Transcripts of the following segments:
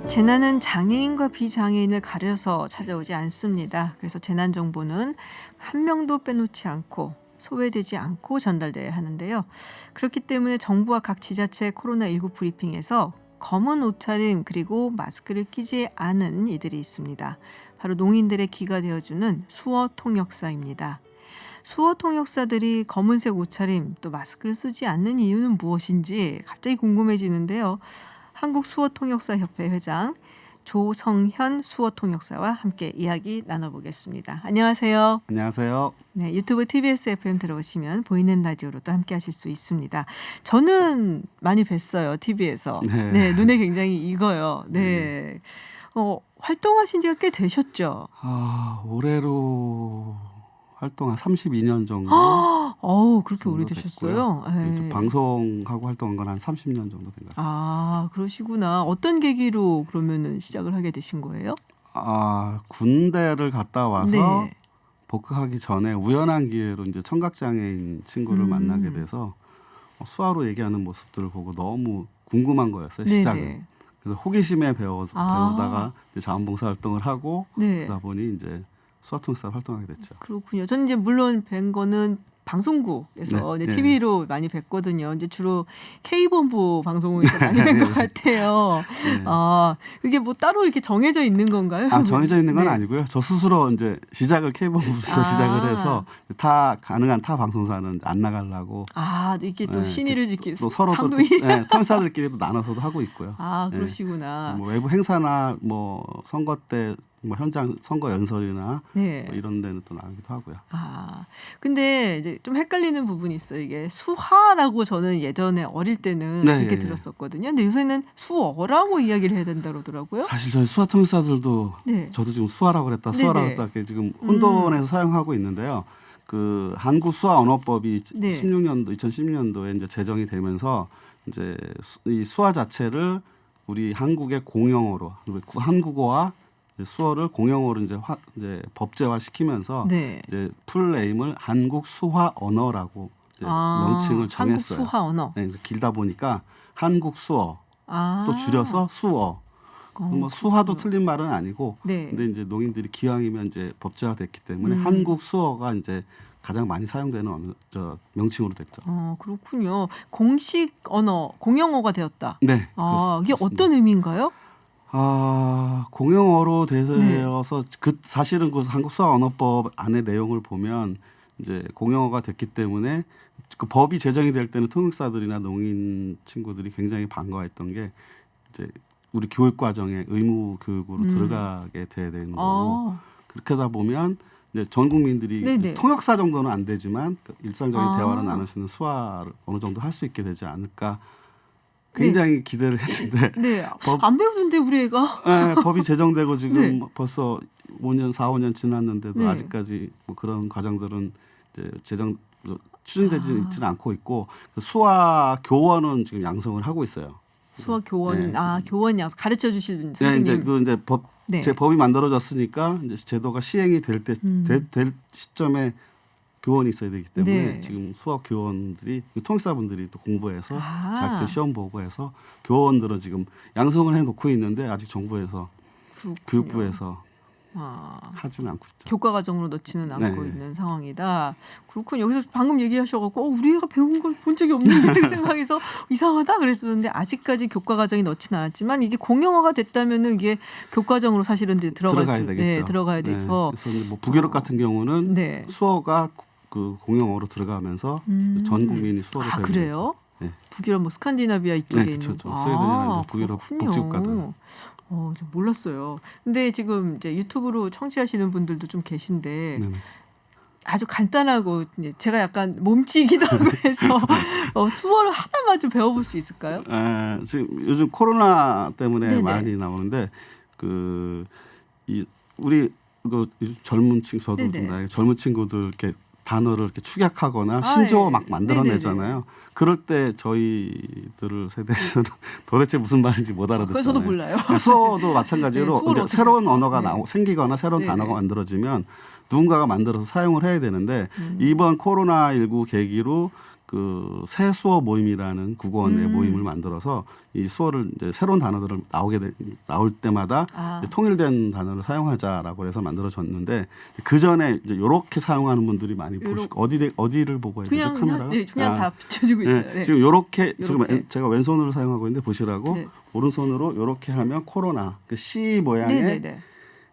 재난은 장애인과 비장애인을 가려서 찾아오지 않습니다. 그래서 재난 정보는 한 명도 빼놓지 않고 소외되지 않고 전달돼야 하는데요. 그렇기 때문에 정부와 각 지자체 코로나19 브리핑에서 검은 옷차림 그리고 마스크를 끼지 않은 이들이 있습니다. 바로 농인들의 귀가 되어주는 수어 통역사입니다. 수어 통역사들이 검은색 옷차림 또 마스크를 쓰지 않는 이유는 무엇인지 갑자기 궁금해지는데요. 한국수어통역사협회 회장 조성현 수어통역사와 함께 이야기 나눠보겠습니다. 안녕하세요. 안녕하세요. 네, 유튜브 TBS FM 들어오시면 보이는 라디오로도 함께 하실 수 있습니다. 저는 많이 뵀어요. TV에서. 네, 눈에 굉장히 익어요. 네. 활동하신 지가 꽤 되셨죠? 올해로 활동 한 32년 정도. 그렇게 오래되셨어요? 네. 방송하고 활동한 건 한 30년 정도 된 것 같아요. 그러시구나. 어떤 계기로 그러면은 시작을 하게 되신 거예요? 군대를 갔다 와서 네. 복학하기 전에 우연한 기회로 이제 청각장애인 친구를 만나게 돼서 수화로 얘기하는 모습들을 보고 너무 궁금한 거였어요. 시작은. 네네. 그래서 호기심에 배우다가 이제 자원봉사 활동을 하고 네. 그러다 보니 이제 수화통역사로 활동하게 됐죠. 그렇군요. 저는 이제 물론 뵌 거는 방송국에서 네. 이제 TV로 많이 뵀거든요. 이제 주로 K본부 방송에서 많이 뵌 것 같아요. 네. 이게 뭐 따로 이렇게 정해져 있는 건가요? 정해져 있는 건 네. 아니고요. 저 스스로 이제 시작을 K본부에서 시작을 해서 가능한 타 방송사는 안 나가려고. 이게 또 신의를 지키 또 서로도 통역사들끼리도 나눠서도 하고 있고요. 그러시구나. 뭐 외부 행사나 뭐 선거 때 뭐 현장 선거 연설이나 네. 뭐 이런 데는 또 나가기도 하고요. 근데 이제 좀 헷갈리는 부분이 있어요. 이게 수화라고 저는 예전에 어릴 때는 그렇게 들었었거든요. 근데 요새는 수어라고 이야기를 해야 된다 그러더라고요. 사실 저희 수화 통역사들도 저도 지금 수화라고 그랬다, 수어라고 그랬다 이렇게 지금 혼돈해서 사용하고 있는데요. 그 한국 수화 언어법이 2016년도에 이제 제정이 되면서 이제 이 수화 자체를 우리 한국의 공용어로 한국어와 수어를 공용어로 이제 법제화 시키면서 이제 풀네임을 한국 수화 언어라고 명칭을 정했어요. 한국 수화 언어. 네, 그래서 길다 보니까 한국 수어 또 줄여서 수어. 뭐 수화도 틀린 말은 아니고, 근데 이제 농인들이 기왕이면 이제 법제화됐기 때문에 한국 수어가 이제 가장 많이 사용되는 명칭으로 됐죠. 그렇군요. 공식 언어, 공용어가 되었다. 네. 이게 어떤 의미인가요? 공용어로 되어서 사실은 그 한국 수화 언어법 안의 내용을 보면 이제 공용어가 됐기 때문에 그 법이 제정이 될 때는 통역사들이나 농인 친구들이 굉장히 반가워했던 게 이제 우리 교육 과정에 의무 교육으로 들어가게 돼야 되는 거고 그렇게 하다 보면 이제 전 국민들이 통역사 정도는 안 되지만 일상적인 대화를 나눌 수 있는 수화를 어느 정도 할 수 있게 되지 않을까. 굉장히 기대를 했는데 안 배우는데 우리 애가 법이 제정되고 지금 벌써 4, 5년 지났는데도 아직까지 뭐 그런 과정들은 이제 추진되지 있지는 않고 있고 수화 교원은 지금 양성을 하고 있어요. 수화 교원 교원 양성 가르쳐 주실 선생님. 이제 법이 만들어졌으니까 이제 제도가 시행이 될 시점에 교원이 있어야 되기 때문에 지금 수학 교원들이 통역사분들이 또 공부해서 자격증 시험 보고 해서 교원들은 지금 양성을 해놓고 있는데 아직 정부에서 교육부에서 하지는 않고 있죠. 교과 과정으로 넣지는 않고 있는 상황이다. 그렇군요. 여기서 방금 얘기하셔갖고 우리 애가 배운 걸 본 적이 없는데 생각해서 이상하다 그랬었는데 아직까지 교과 과정에 넣지는 않았지만 이게 공용어가 됐다면은 이게 교과정으로 사실은 이제 들어가야 되겠죠. 들어가야 돼서. 그래서 뭐 북유럽 같은 경우는 수어가 그 공용어로 들어가면서 전 국민이 수어로 배우는 그래요? 북유럽 뭐 스칸디나비아 이쪽에 있는 스웨덴이나 북유럽 복지국가들. 좀 몰랐어요. 근데 지금 이제 유튜브로 청취하시는 분들도 좀 계신데 아주 간단하고 제가 약간 몸치기도 하고 해서 수어를 하나만 좀 배워볼 수 있을까요? 지금 요즘 코로나 때문에 많이 나오는데 우리 젊은 젊은 친구들 이렇게 단어를 이렇게 축약하거나 신조어 막 만들어내잖아요. 그럴 때 저희들 세대에서는 도대체 무슨 말인지 못 알아듣잖아요. 그래서 저도 몰라요. 수어도 마찬가지로 이제 새로운 언어가 생기거나 새로운 단어가 만들어지면 누군가가 만들어서 사용을 해야 되는데 이번 코로나19 계기로 그 새 수어 모임이라는 국어원 내 모임을 만들어서 이 수어를 이제 새로운 단어들을 나올 때마다 이제 통일된 단어를 사용하자라고 해서 만들어졌는데 그 전에 이제 이렇게 사용하는 분들이 많이 보시고 어디를 보고 해야 되죠? 카메라가? 네, 그냥 다 비춰주고 있어요. 네. 네. 지금 이렇게 지금 제가 왼손으로 사용하고 있는데 보시라고 네. 오른손으로 이렇게 하면 코로나 그 C 모양의 네네네.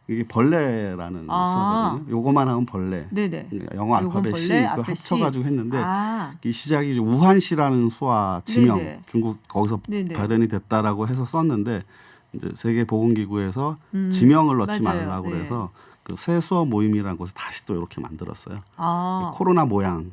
이게 벌레라는 수어거든요. 요거만 하면 벌레. 네네. 영어 요건 알파벳 C 벌레, 그 앞에 C. 합쳐가지고 했는데 아, 이 시작이 이제 우한시라는 수화 지명 네네. 중국 거기서 네네. 발현이 됐다라고 해서 썼는데 이제 세계보건기구에서 지명을 넣지 맞아요. 말라고 네. 그래서 그 새 수어 모임이라는 것을 다시 또 이렇게 만들었어요. 아, 코로나 모양.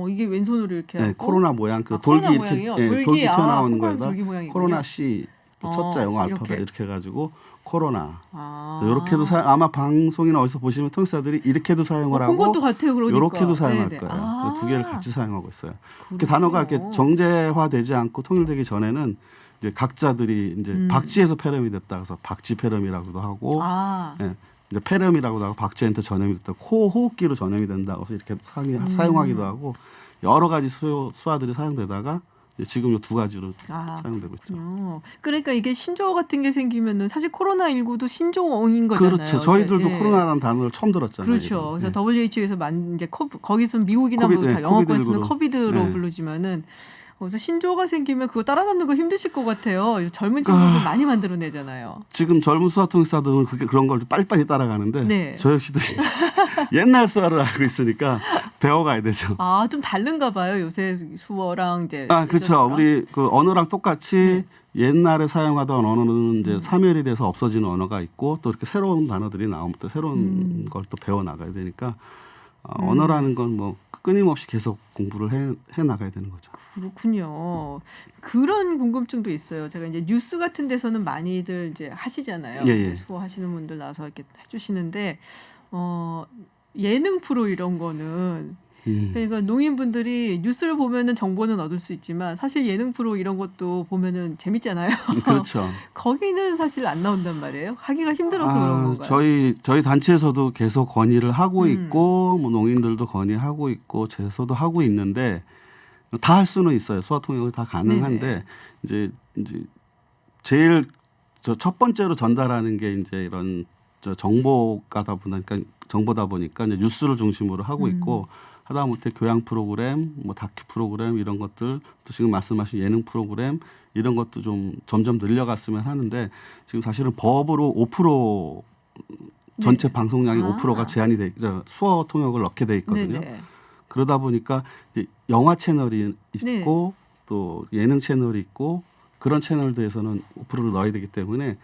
이게 왼손으로 이렇게 네, 하고. 코로나 모양 그 코로나 돌기 이렇게 모양이요? 예, 돌기 튀어나오는 손가락 거에다 돌기 모양이군요. 코로나 C 그 첫자 영어 이렇게. 알파벳 이렇게 해가지고 코로나 아, 이렇게도 아마 방송이나 어디서 보시면 통역사들이 이렇게도 사용을 본 하고 것도 같아요. 그러니까. 이렇게도 사용할 네네. 거예요. 아, 두 개를 같이 사용하고 있어요. 이렇게 그렇군요. 단어가 이렇게 정제화되지 않고 통일되기 전에는 이제 각자들이 이제 박쥐에서 폐렴이 됐다 그래서 박쥐 폐렴이라고도 하고 아, 예, 이제 폐렴이라고도 하고 박쥐한테 전염이 됐다 호흡기로 전염이 된다고 해서 이렇게 사용하기도 하고 여러 가지 수화들이 사용되다가 지금 이 두 가지로 사용되고 있죠. 그러니까 이게 신조어 같은 게 생기면은 사실 코로나19도 신조어인 거잖아요. 그렇죠. 저희들도 네. 코로나라는 단어를 처음 들었잖아요. 그렇죠. 그래서 네. WHO에서 이제 거기서 미국이나 뭐 코비드, 다 영어권 쓰면 코비드19로. 코비드로 네. 부르지만은 그래서 신조어가 생기면 그거 따라잡는 거 힘드실 것 같아요. 젊은 친구들 많이 만들어내잖아요. 지금 젊은 수화통역사들은 그런 걸 빨리빨리 따라가는데 네. 저 역시도 진짜 옛날 수화를 알고 있으니까 배워가야 되죠. 아, 좀 다른가 봐요. 요새 수어랑 이제. 그렇죠. 예전이랑. 우리 그 언어랑 똑같이 옛날에 사용하던 언어는 이제 사멸이 돼서 없어지는 언어가 있고 또 이렇게 새로운 단어들이 나오면 또 새로운 걸 또 배워 나가야 되니까 언어라는 건 뭐 끊임없이 계속 공부를 해 나가야 되는 거죠. 그렇군요. 그런 궁금증도 있어요. 제가 이제 뉴스 같은 데서는 많이들 이제 하시잖아요. 예. 수어 하시는 분들 나서 이렇게 해주시는데 예능 프로 이런 거는 그러니까 농인분들이 뉴스를 보면은 정보는 얻을 수 있지만 사실 예능 프로 이런 것도 보면은 재밌잖아요. 그렇죠. 거기는 사실 안 나온단 말이에요. 하기가 힘들어서 그런 건가요? 저희 단체에서도 계속 건의를 하고 있고 뭐 농인들도 건의하고 있고 제소도 하고 있는데 다 할 수는 있어요. 수화 통역이 다 가능한데 이제 제일 첫 번째로 전달하는 게 이제 이런 정보다 보니까 이제 뉴스를 중심으로 하고 있고 하다못해 교양 프로그램, 뭐 다큐 프로그램 이런 것들 또 지금 말씀하신 예능 프로그램 이런 것도 좀 점점 늘려갔으면 하는데 지금 사실은 법으로 5% 전체 방송량의 5%가 제한이 수어 통역을 넣게 돼 있거든요. 네네. 그러다 보니까 이제 영화 채널이 있고 또 예능 채널이 있고 그런 채널들에서는 5%를 넣어야 되기 때문에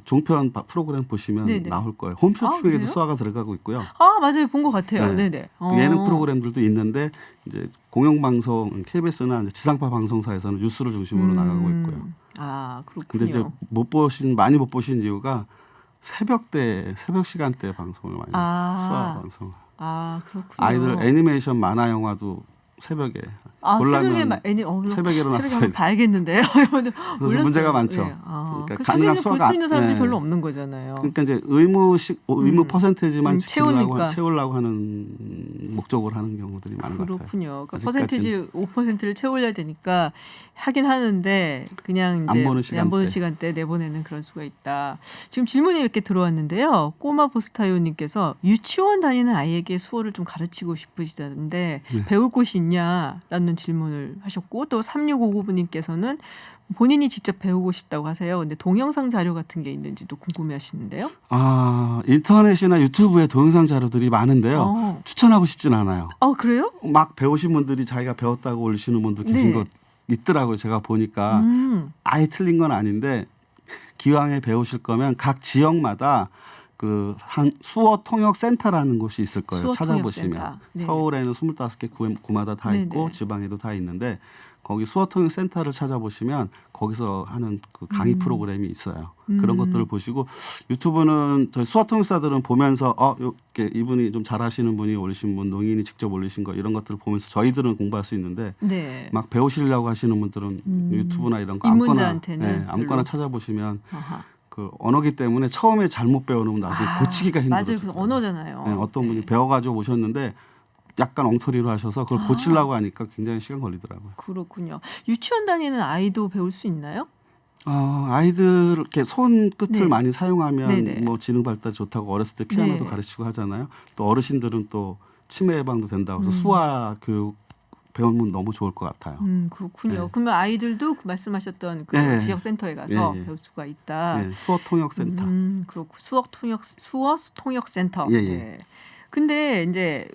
종편 프로그램 보시면 네네. 나올 거예요. 홈쇼핑에도 그래요? 수화가 들어가고 있고요. 아, 맞아요. 본 것 같아요. 네. 네네. 예능 프로그램들도 있는데 이제 공영방송 KBS나 이제 지상파 방송사에서는 뉴스를 중심으로 나가고 있고요. 아, 그렇군요. 근데 이제 많이 못 보신 이유가 새벽 시간대 방송을 많이 수화 방송. 아, 그렇군요. 아이들 애니메이션 만화 영화도 새벽에 새벽에 일어나서 새벽에 한번 봐야겠는데요. 그래서 문제가 많죠. 네. 그러니까 그 사진을 볼 수 있는 사람들이 네. 별로 없는 거잖아요. 그러니까 이제 의무 퍼센테이지만 채우려고 하는 목적으로 하는 경우들이 많은 것 같아요. 그렇군요. 그러니까 퍼센테이지 5%를 채우려야 되니까 하긴 하는데 그냥 이제 안 보는 시간대 내보내는 그런 수가 있다. 지금 질문이 이렇게 들어왔는데요. 꼬마 보스타요님께서 유치원 다니는 아이에게 수어를 좀 가르치고 싶으시다는데 배울 곳이 있냐라는 질문을 하셨고 또 3659님께서는 본인이 직접 배우고 싶다고 하세요. 근데 동영상 자료 같은 게 있는지도 궁금해하시는데요. 인터넷이나 유튜브에 동영상 자료들이 많은데요. 추천하고 싶진 않아요. 그래요? 막 배우신 분들이 자기가 배웠다고 올리시는 분도 계신 것 있더라고요. 제가 보니까 아예 틀린 건 아닌데 기왕에 배우실 거면 각 지역마다 그 수어 통역 센터라는 곳이 있을 거예요. 찾아보시면 서울에는 25개 구마다 다 있고 지방에도 다 있는데 거기 수어 통역 센터를 찾아보시면 거기서 하는 그 강의 프로그램이 있어요. 그런 것들을 보시고 유튜브는 저희 수어 통역사들은 보면서 이렇게 이분이 좀 잘하시는 분이 올리신 분, 농인이 직접 올리신 거 이런 것들을 보면서 저희들은 공부할 수 있는데 막 배우시려고 하시는 분들은 유튜브나 이런 거 아무거나 찾아보시면 그 언어기 때문에 처음에 잘못 배우는 나중에 고치기가 힘들어요. 맞아요. 그 언어잖아요. 어떤 분이 배워가지고 오셨는데 약간 엉터리로 하셔서 그걸 고치려고 하니까 굉장히 시간 걸리더라고요. 그렇군요. 유치원 다니는 아이도 배울 수 있나요? 아이들 이렇게 손 끝을 네. 많이 사용하면 네네. 뭐 지능 발달 좋다고 어렸을 때 피아노도 네. 가르치고 하잖아요. 또 어르신들은 또 치매 예방도 된다고 해서 음. 수화 교육 배우면 너무 좋을 것 같아요. 그렇군요. 네. 그러면 아이들도 그 말씀하셨던 그 네. 지역 센터에 가서 예, 예. 배울 수가 있다. 예, 수어 통역 센터. 그렇고 수어 통역 센터. 예, 예. 네. 근데 이제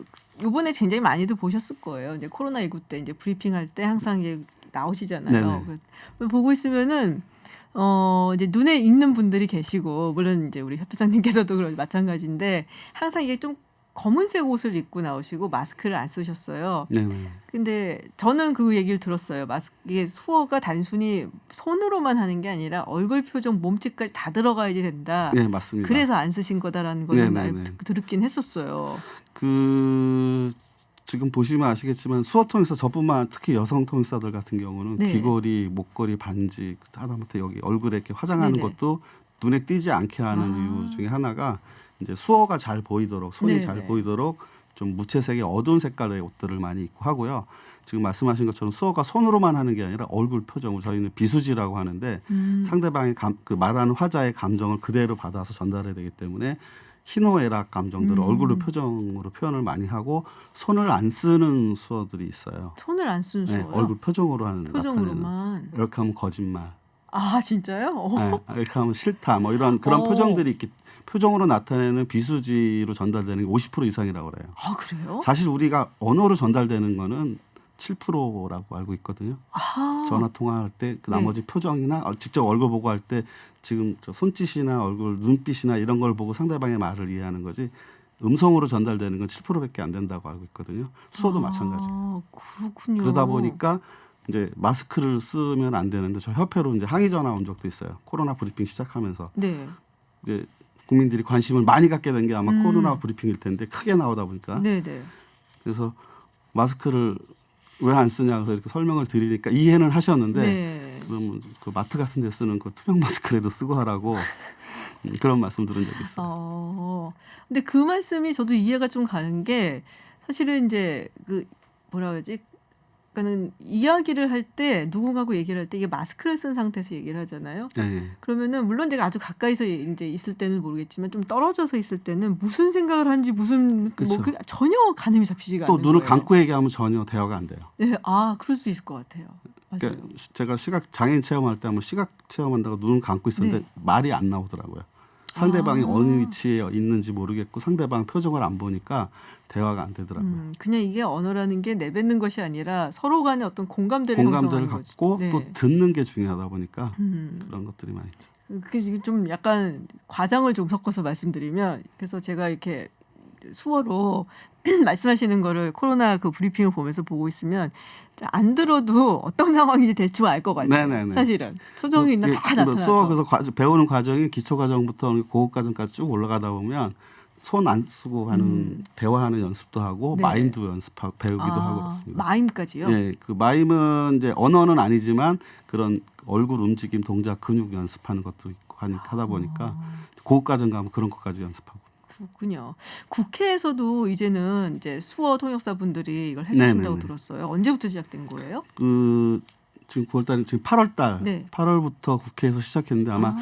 요번에 굉장히 많이들 보셨을 거예요. 이제 코로나19 때 이제 브리핑할 때 항상 이제 나오시잖아요. 보고 있으면은 이제 눈에 익는 분들이 계시고 물론 이제 우리 협회장님께서도 그런 마찬가지인데 항상 이게 좀 검은색 옷을 입고 나오시고 마스크를 안 쓰셨어요. 네네. 근데 저는 그 얘기를 들었어요. 이게 수어가 단순히 손으로만 하는 게 아니라 얼굴 표정, 몸짓까지 다 들어가야지 된다. 네, 맞습니다. 그래서 안 쓰신 거다라는 걸 네네네. 들었긴 했었어요. 지금 보시면 아시겠지만 수어 통역사 저뿐만 특히 여성 통역사들 같은 경우는 네. 귀걸이, 목걸이, 반지 하다못해 여기 얼굴에 이렇게 화장하는 네네. 것도 눈에 띄지 않게 하는 이유 중에 하나가 이제 수어가 잘 보이도록 손이 네네. 잘 보이도록 좀 무채색의 어두운 색깔의 옷들을 많이 입고 하고요. 지금 말씀하신 것처럼 수어가 손으로만 하는 게 아니라 얼굴 표정을 저희는 비수지라고 하는데 상대방의 그 말하는 화자의 감정을 그대로 받아서 전달해야 되기 때문에 희노애락 감정들을 얼굴로 표정으로 표현을 많이 하고 손을 안 쓰는 수어들이 있어요. 손을 안 쓴 수어요? 네, 얼굴 표정으로 하는 표정으로만. 이렇게 하면 거짓말. 아 진짜요? 네, 이렇게 하면 싫다. 뭐 이런 그런 표정들이 있기 표정으로 나타내는 비수지로 전달되는 게 50% 이상이라고 그래요. 아 그래요? 사실 우리가 언어로 전달되는 거는 7%라고 알고 있거든요. 전화 통화할 때 그 나머지 표정이나 직접 얼굴 보고 할 때 지금 저 손짓이나 얼굴 눈빛이나 이런 걸 보고 상대방의 말을 이해하는 거지 음성으로 전달되는 건 7%밖에 안 된다고 알고 있거든요. 수어도 마찬가지예요. 그렇군요. 그러다 보니까 이제 마스크를 쓰면 안 되는데 저 협회로 이제 항의 전화 온 적도 있어요. 코로나 브리핑 시작하면서 네. 이제 국민들이 관심을 많이 갖게 된 게 아마 코로나 브리핑일 텐데 크게 나오다 보니까 네네. 그래서 마스크를 왜 안 쓰냐 그래서 이렇게 설명을 드리니까 이해는 하셨는데 네. 그러면 그 마트 같은 데 쓰는 그 투명 마스크라도 쓰고 하라고 그런 말씀 들은 적이 있어요. 근데 그 말씀이 저도 이해가 좀 가는 게 사실은 이제 그 뭐라 그러지? 그러니까는 이야기를 할 때 누군가하고 얘기를 할 때 이게 마스크를 쓴 상태에서 얘기를 하잖아요. 네. 그러면은 물론 제가 아주 가까이서 이제 있을 때는 모르겠지만 좀 떨어져서 있을 때는 무슨 생각을 하는지 무슨 그쵸. 전혀 가늠이 잡히지가 또 않는 눈을 거예요. 감고 얘기하면 전혀 대화가 안 돼요. 네, 그럴 수 있을 것 같아요. 맞아요. 그러니까 제가 시각 장애인 체험할 때 한번 시각 체험한다고 눈을 감고 있었는데 네. 말이 안 나오더라고요. 상대방이 어느 위치에 있는지 모르겠고 상대방 표정을 안 보니까 대화가 안 되더라고요. 그냥 이게 언어라는 게 내뱉는 것이 아니라 서로 간의 어떤 공감대를 형성하는 거죠. 갖고 네. 또 듣는 게 중요하다 보니까 그런 것들이 많이 있죠. 그게 좀 약간 과장을 좀 섞어서 말씀드리면 그래서 제가 이렇게 수어로 말씀하시는 거를 코로나 그 브리핑을 보면서 보고 있으면 안 들어도 어떤 상황인지 대충 알 것 같아요. 네네네. 사실은 표정이 있나 다 나타나서. 수어 그래서 배우는 과정이 기초 과정부터 고급 과정까지 쭉 올라가다 보면 손 안 쓰고 하는 대화하는 연습도 하고 네. 마임도 연습하고 배우기도 하고 그렇습니다. 마임까지요? 네, 그 마임은 이제 언어는 아니지만 그런 얼굴 움직임, 동작, 근육 연습하는 것도 있고 하다 보니까 고급 과정 가면 그런 것까지 연습하고. 그렇군요. 국회에서도 이제는 이제 수어 통역사분들이 이걸 해주신다고 네네네. 들었어요. 언제부터 시작된 거예요? 지금 9월달, 지금 8월달, 네. 8월부터 국회에서 시작했는데 아마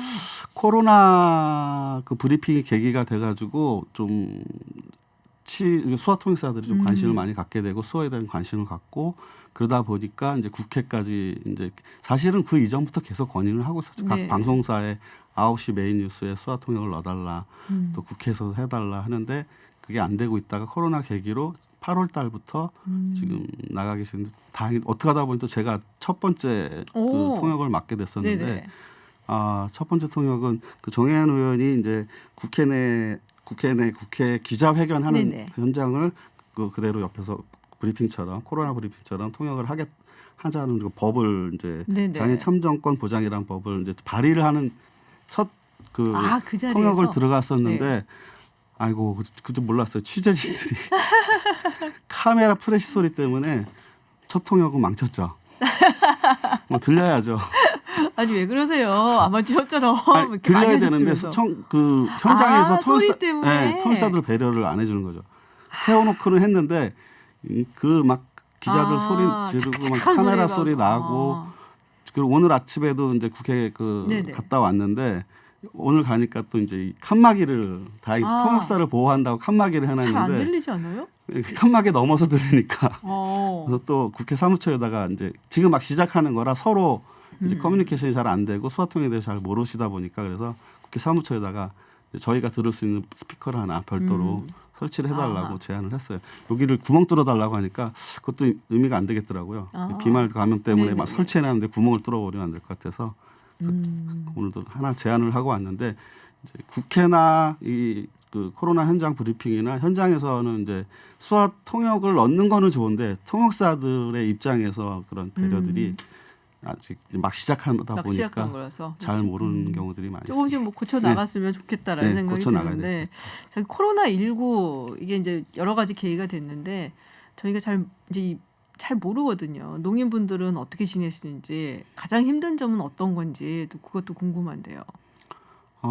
코로나 그 브리핑이 계기가 돼가지고 좀 수어 통역사들이 좀 관심을 많이 갖게 되고 수어에 대한 관심을 갖고 그러다 보니까 이제 국회까지 이제 사실은 그 이전부터 계속 건의를 하고 있었죠. 각 네. 방송사에 9시 메인 뉴스에 수어 통역을 넣어달라, 또 국회에서 해달라 하는데 그게 안 되고 있다가 코로나 계기로 8월 달부터 지금 나가 계시는데 다행히 어떻게 하다 보니 또 제가 첫 번째 그 통역을 맡게 됐었는데 네네. 첫 번째 통역은 그 정혜연 의원이 이제 국회 기자회견하는 네네. 현장을 그대로 옆에서 브리핑처럼 코로나 브리핑처럼 통역을 하자는 그 법을 이제 네네. 장애 참정권 보장이라는 법을 이제 발의를 하는 첫 그 그 자리에서? 통역을 들어갔었는데 네. 아이고 그좀 몰랐어요. 취재진들이 카메라 프레시 소리 때문에 첫 통역은 망쳤죠. 뭐 들려야죠. 아니 왜 그러세요? 아마추어처럼 이렇게 들려야 많이 되는데 하셨으면서. 현장에서 소리 때문에? 통역사들 배려를 안 해주는 거죠. 세워놓고는 했는데 그 막 기자들 소리 지르고 막 카메라 소리 나고 그리고 오늘 아침에도 이제 국회 네네. 갔다 왔는데 오늘 가니까 또 이제 이 칸막이를 다행히 통역사를 보호한다고 칸막이를 잘 안 해놨는데 들리지 않아요? 칸막이 넘어서 들리니까 어. 그래서 또 국회 사무처에다가 이제 지금 막 시작하는 거라 서로 이제 커뮤니케이션이 잘 안 되고 수화통에 대해서 잘 모르시다 보니까 그래서 국회 사무처에다가 저희가 들을 수 있는 스피커를 하나 별도로 설치를 해달라고 아하. 제안을 했어요. 여기를 구멍 뚫어달라고 하니까 그것도 의미가 안 되겠더라고요. 아. 비말 감염 때문에 막 네네네. 설치해놨는데 구멍을 뚫어버리면 안 될 것 같아서 그래서 오늘도 하나 제안을 하고 왔는데 이제 국회나 그 코로나 현장 브리핑이나 현장에서는 이제 수화 통역을 얻는 거는 좋은데 통역사들의 입장에서 그런 배려들이 아직 막 시작하다 막 시작한 보니까 거라서 잘 모르는 경우들이 많이 있습니다. 조금씩 뭐 고쳐 나갔으면 좋겠다라는 네, 생각이 고쳐 나가야 드는데 코로나 19 이게 이제 여러 가지 계기가 됐는데 저희가 잘 모르거든요. 농인분들은 어떻게 지내시는지 가장 힘든 점은 어떤 건지 또 그것도 궁금한데요.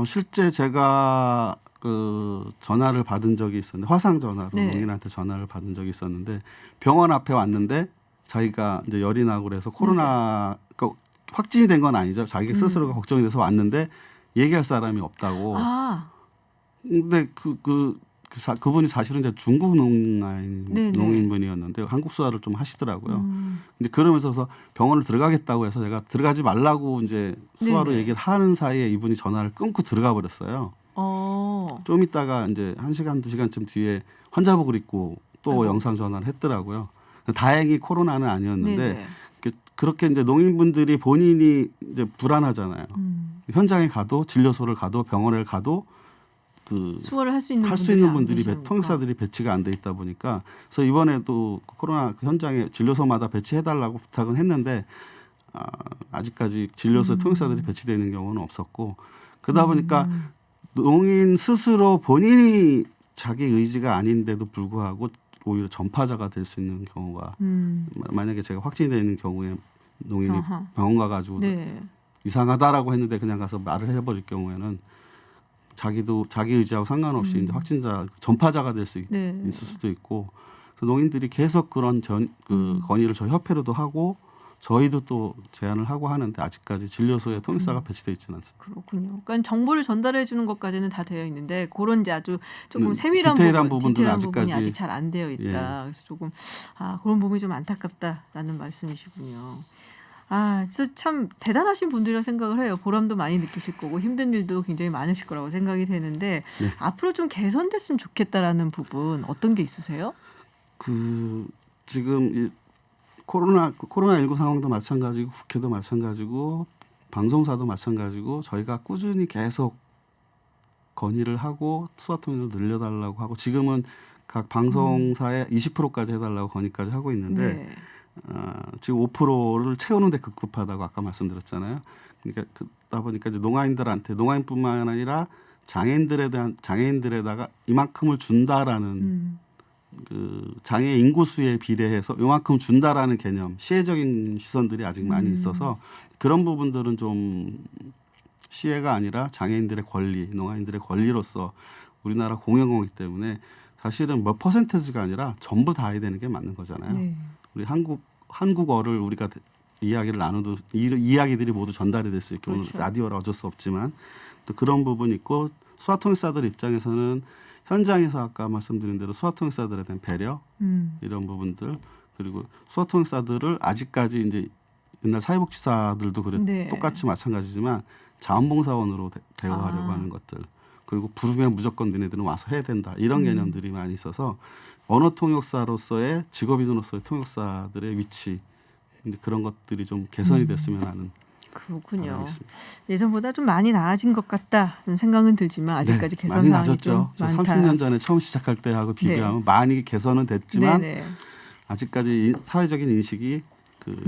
실제 제가 그 전화를 받은 적이 있었는데 화상 전화로 네. 농인한테 전화를 받은 적이 있었는데 병원 앞에 왔는데 자기가 이제 열이 나고 그래서 코로나 확진이 된 건 아니죠. 자기 스스로가 걱정이 돼서 왔는데 얘기할 사람이 없다고. 아, 근데 그분이 사실은 이제 중국 네네. 농인분이었는데 한국 수화를 좀 하시더라고요. 근데 그러면서 병원을 들어가겠다고 해서 제가 들어가지 말라고 이제 수화로 네네. 얘기를 하는 사이에 이분이 전화를 끊고 들어가 버렸어요. 좀 있다가 이제 1시간, 2시간쯤 뒤에 환자복을 입고 또 아이고. 영상 전화를 했더라고요. 다행히 코로나는 아니었는데 네네. 그렇게 이제 농인분들이 본인이 이제 불안하잖아요. 현장에 가도 진료소를 가도 병원을 가도 수월을 할 수 있는 분들이 통역사들이 배치가 안 돼 있다 보니까 그래서 이번에도 코로나 현장에 진료소마다 배치해달라고 부탁은 했는데 아직까지 진료소에 통역사들이 배치되어 있는 경우는 없었고 그러다 보니까 농인 스스로 본인이 자기 의지가 아닌데도 불구하고 오히려 전파자가 될 수 있는 경우가 만약에 제가 확진되어 있는 경우에 농인이 아하. 병원 가가지고 네. 이상하다라고 했는데 그냥 가서 말을 해버릴 경우에는 자기 의지하고 상관없이 이제 확진자 전파자가 될 수 네. 있을 수도 있고 그래서 농인들이 계속 그런 건의를 저희 협회로도 하고 저희도 또 제안을 하고 하는데 아직까지 진료소에 통역사가 배치되어 있지는 않습니다. 그렇군요. 그러니까 정보를 전달해 주는 것까지는 다 되어 있는데 그런 이제 아주 조금 네, 세밀한 디테일한 부분, 부분들은 디테일한 부분이 아직까지- 아직 잘 안 되어 있다. 예. 그래서 조금 그런 부분이 좀 안타깝다라는 말씀이시군요. 진짜 참 대단하신 분들이라 생각을 해요. 보람도 많이 느끼실 거고 힘든 일도 굉장히 많으실 거라고 생각이 되는데 네. 앞으로 좀 개선됐으면 좋겠다라는 부분 어떤 게 있으세요? 지금 이 코로나19 상황도 마찬가지고 국회도 마찬가지고 방송사도 마찬가지고 저희가 꾸준히 계속 건의를 하고 수화통역을 늘려달라고 하고 지금은 각 방송사에 20%까지 해달라고 건의까지 하고 있는데 네. 지금 5%를 채우는데 급급하다고 아까 말씀드렸잖아요. 그러니까 그러다 보니까 이제 농아인뿐만 아니라 장애인들에다가 이만큼을 준다라는 그 장애 인구수에 비례해서 이만큼 준다라는 개념, 시혜적인 시선들이 아직 많이 있어서 그런 부분들은 좀 시혜가 아니라 장애인들의 권리, 농아인들의 권리로서 우리나라 공영이기 때문에 사실은 몇 퍼센트가 아니라 전부 다 해야 되는 게 맞는 거잖아요. 네. 우리 한국어를 우리가 이야기를 나눠도 이 이야기들이 모두 전달이 될 수 있게 오늘 그렇죠. 라디오라 어쩔 수 없지만 또 그런 부분이 있고 수화통역사들 입장에서는 현장에서 아까 말씀드린 대로 수화통역사들에 대한 배려 이런 부분들 그리고 수화통역사들을 아직까지 이제 옛날 사회복지사들도 네. 똑같이 마찬가지지만 자원봉사원으로 대우하려고 하는 것들 그리고 부르면 무조건 너네들은 와서 해야 된다 이런 개념들이 많이 있어서 언어통역사로서의 직업인으로서의 통역사들의 위치 근데 그런 것들이 좀 개선이 됐으면 하는 그렇군요. 바람이 있습니다. 예전보다 좀 많이 나아진 것 같다는 생각은 들지만 아직까지 네, 개선 많이 사항이 낮았죠. 좀 저 많다. 30년 전에 처음 시작할 때하고 비교하면 많이 개선은 됐지만 네네. 아직까지 사회적인 인식이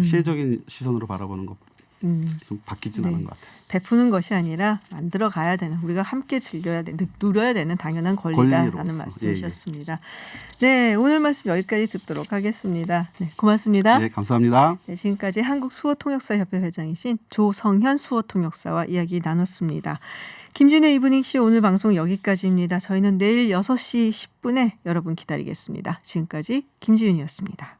시혜적인 시선으로 바라보는 것 좀 바뀌진 네. 않은 것 같아요. 베푸는 것이 아니라 만들어 가야 되는 우리가 함께 즐겨야 되는 누려야 되는 당연한 권리다라는 권리로서. 말씀이셨습니다. 네, 오늘 말씀 여기까지 듣도록 하겠습니다. 네, 고맙습니다. 네, 감사합니다. 네, 지금까지 한국수호통역사협회 회장이신 조성현 수호통역사와 이야기 나눴습니다. 김진의 이브닝쇼 오늘 방송 여기까지입니다. 저희는 내일 6시 10분에 여러분 기다리겠습니다. 지금까지 김지윤이었습니다.